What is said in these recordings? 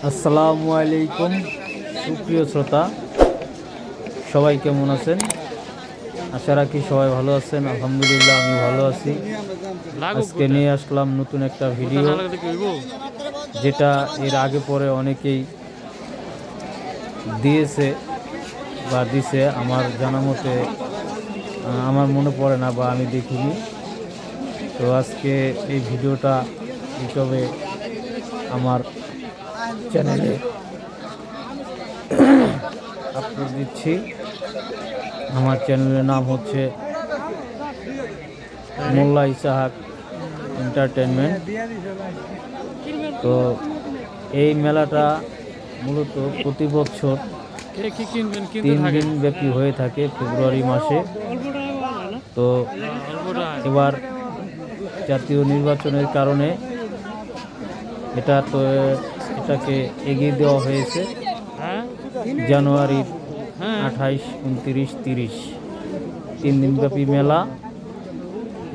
আসসালামু আলাইকুম সুপ্রিয় শ্রোতা, সবাই কেমন আছেন? আশা রাখি সবাই ভালো আছেন। আলহামদুলিল্লাহ আমি ভালো আছি। আজকে নিয়ে আসলাম নতুন একটা ভিডিও, যেটা এর আগে পরে অনেকেই দিয়েছে বা দিছে। আমার জানা মতে আমার মনে পড়ে না বা আমি দেখিনি। তো আজকে এই ভিডিওটা ইউটিউবে আমার চ্যানেলে আপলোড দিচ্ছি। আমার চ্যানেলের নাম হচ্ছে মোল্লা ইসাহাক এন্টারটেনমেন্ট। তো এই মেলাটা মূলত প্রতি বছর 3 দিন ব্যাপী হয়ে থাকে ফেব্রুয়ারি মাসে। তো এবার জাতীয় নির্বাচনের কারণে এটাকে এগিয়ে দেওয়া হয়েছে জানুয়ারির 28, 29, 30 3 দিনব্যাপী মেলা।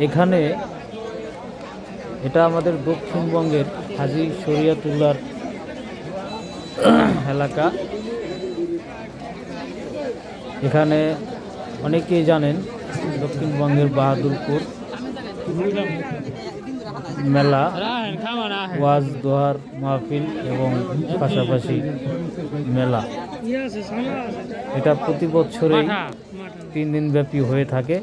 এখানে এটা আমাদের দক্ষিণবঙ্গের হাজী শরিয়তুল্লাহর এলাকা। এখানে অনেকেই জানেন দক্ষিণবঙ্গের বাহাদুরপুর মেলা, ওয়াজ দোহার মাহফিল এবং পাশাপাশি মেলা। এটা প্রতি বছরেই 3 দিন ব্যাপী হয়ে থাকে।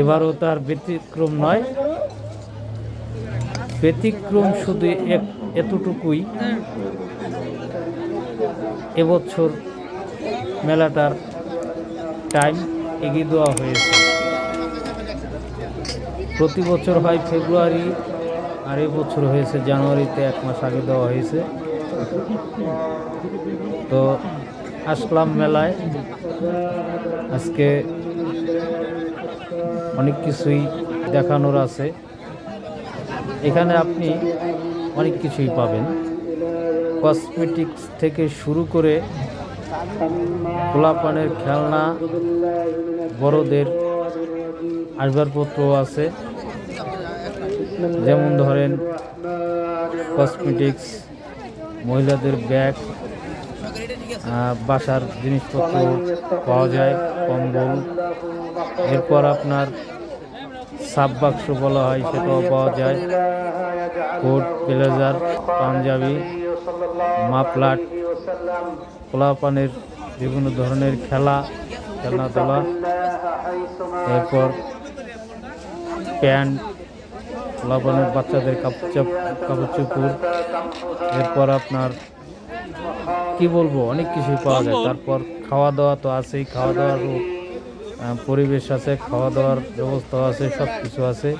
এবারও তার ব্যতিক্রম নয়। ব্যতিক্রম শুধু এতটুকুই, এবছর মেলাটার টাইম এগিয়ে দেওয়া হয়েছে। প্রতি বছর হয় ফেব্রুয়ারি, আর এবছর হয়েছে জানুয়ারিতে, 1 মাস আগে দেওয়া হয়েছে। তো আসলাম মেলায়। আজকে অনেক কিছুই দেখানোর আছে। এখানে আপনি অনেক কিছুই পাবেন, কসমেটিক্স থেকে শুরু করে পোলাপানের খেলনা, বড়দের আসবাবপত্র আছে। যেমন ধরেন কসমেটিক্স, মহিলাদের ব্যাগ, বাসার জিনিসপত্র পাওয়া যায়, কম্বল। এরপর আপনার সাব বাক্স বলা হয়, সেটাও পাওয়া যায়। কোট, ব্লেজার, পাঞ্জাবি, মাফলার, পোলাপানের বিভিন্ন ধরনের খেলনাতলা, এরপর প্যান্ট, পোলাপানের বাচ্চাদের কাপড় চোপড়। এরপর আপনার কি বলবো, অনেক কিছুই পাওয়া যায়। তারপর খাওয়া দাওয়া তো আছেই, খাওয়া দাওয়ারও পরিবেশ আছে, খাওয়া দাওয়ার ব্যবস্থা আছে, সব কিছু আছে।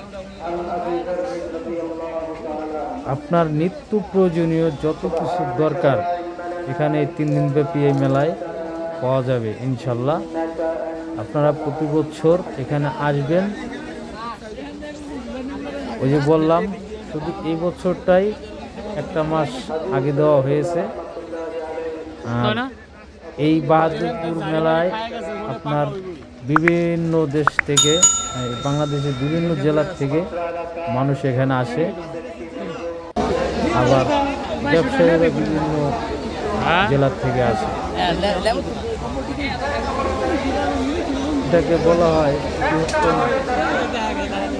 আপনার নিত্য প্রয়োজনীয় যত কিছু দরকার এখানে 3 দিন ব্যাপী এই মেলায় পাওয়া যাবে ইনশাল্লাহ। আপনারা প্রতি বছর এখানে আসবেন। ওই যে বললাম, শুধু এই বছরটাই 1 মাস আগে দেওয়া হয়েছে। এই বাহাদুরপুর মেলায় আপনার বিভিন্ন দেশ থেকে, বাংলাদেশের বিভিন্ন জেলার থেকে মানুষ এখানে আসে। আবার ব্যবসায়ীরা বিভিন্ন জেলার থেকে আসে। এটাকে বলা হয়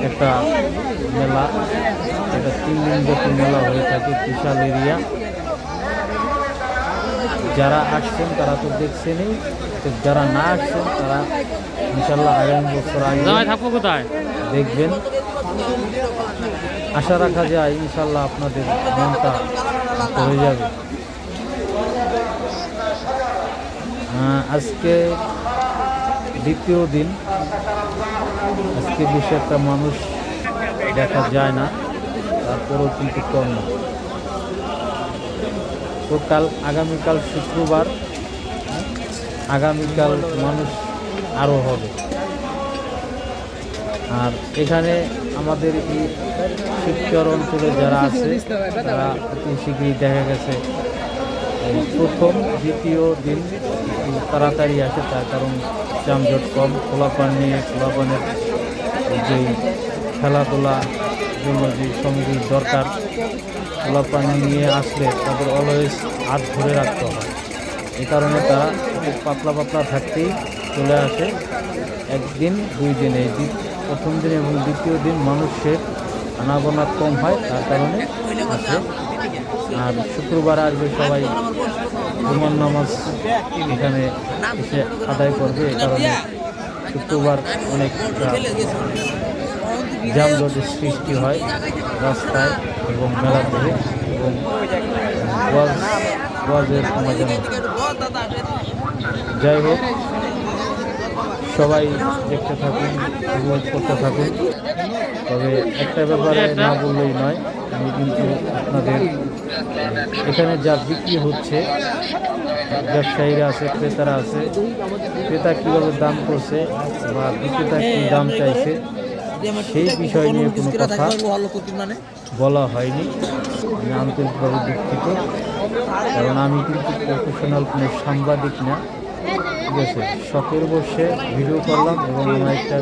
একটা মেলা। এটা 3 দিন ব্যাপী মেলা হয়ে থাকে, বিশাল এরিয়া। যারা আসছেন তারা তো দেখছেনই, তো যারা না আসছেন তারা ইনশাল্লাহ আগামী বছর দেখবেন। আশা রাখা যায় ইনশাল্লাহ আপনাদের মনটা হয়ে যাবে। আজকে দ্বিতীয় দিন। আজকে বেশি একটা মানুষ দেখা যায় না, তারপরেও কিন্তু কম না। তো আগামীকাল শুক্রবার, আগামীকাল মানুষ আরও হবে। আর এখানে আমাদের এই শিবচর অঞ্চলে যারা আছে তারা অতি শীঘ্রই দেখা গেছে এই প্রথম দ্বিতীয় দিন তাড়াতাড়ি আসে, তার কারণ যানজট কম। পোলাপান নিয়ে পোলাপানের যে খেলাধুলা জন্য যে সমিতির দরকার পোলাপানি নিয়ে আসলে তাদের অলওয়েজ হাত ধরে রাখতে হয়। এই কারণে তারা খুব পাতলা পাতলা থাকতেই চলে আসে। একদিন 2 দিন, এই দিন প্রথম দিন এবং দ্বিতীয় দিন মানুষের আনাগোনা কম হয়, তার কারণে আসে। আর শুক্রবার আসবে সবাই জুমার নামাজ এখানে এসে আদায় করবে। এই কারণে শুক্রবার অনেক যানজটের সৃষ্টি হয় রাস্তায় এবং মেলাতে এবং ওয়াজের মাধ্যমে। যাই হোক, সবাই দেখতে থাকুন, উপভোগ করতে থাকুন। তবে একটা ব্যাপারে না বললেই নয়, আমি কিন্তু আপনাদের এখানে যা বিক্রি হচ্ছে, ব্যবসায়ীরা আছে, ক্রেতারা আছে, ক্রেতা কীভাবে দাম করছে বা বিক্রেতা কী দাম চাইছে সেই বিষয় নিয়ে কোনো কথা বলা হয়নি। আমি আন্তরিকভাবে দুঃখিত, কারণ আমি কিন্তু প্রফেশনাল কোনো সাংবাদিক না। ঠিক আছে, শখের বসে ভিডিও করলাম এবং আমার একটা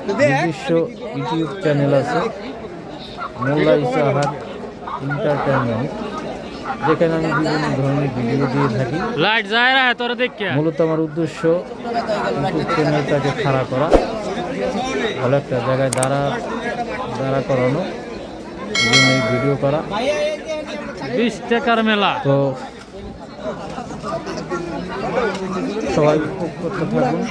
নিজস্ব ইউটিউব চ্যানেল আছে, মোল্লা ইসাহাক এন্টারটেনমেন্ট, যেখানে আমি বিভিন্ন ধরনের ভিডিও দিয়ে থাকি। মূলত আমার উদ্দেশ্য ইউটিউব চ্যানেলটাকে খাড়া করা, ভালো একটা জায়গায় দাঁড়া করানো, এই জন্য এই ভিডিও করা। 20 টাকার মেলা, তো সবাই উপভোগ করতে থাকুন।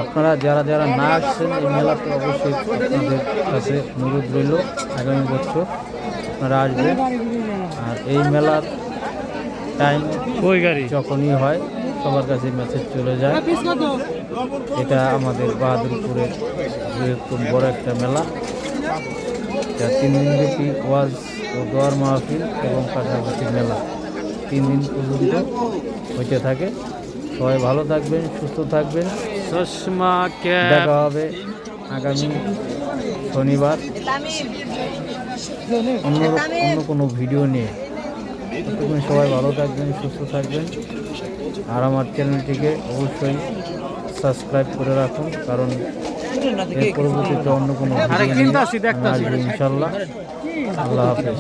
আপনারা যারা যারা না আসছেন এই মেলাতে, অবশ্যই আপনাদের কাছে অনুরোধ রইল আগামী বছর আপনারা আসবেন। আর এই মেলার টাইম যখনই হয় সবার কাছে মেসেজ চলে যায়। এটা আমাদের বাহাদুরপুরের বৃহত্তম বড় একটা মেলা, যা 3 দিন ব্যাপী ওয়াজ ও দোয়ার মাহফিল এবং পাশাপাশি মেলা 3 দিন পর্যন্ত হইতে থাকে। সবাই ভালো থাকবেন, সুস্থ থাকবেন। দেখা হবে আগামী শনিবার অন্য কোনো ভিডিও নিয়ে। ততক্ষণ সবাই ভালো থাকবেন, সুস্থ থাকবেন। আর আমার চ্যানেলটিকে অবশ্যই সাবস্ক্রাইব করে রাখুন, কারণ এর পরবর্তীতে অন্য কোনো ভিডিও নিয়ে আসবো ইনশাল্লাহ। আল্লাহ হাফেজ।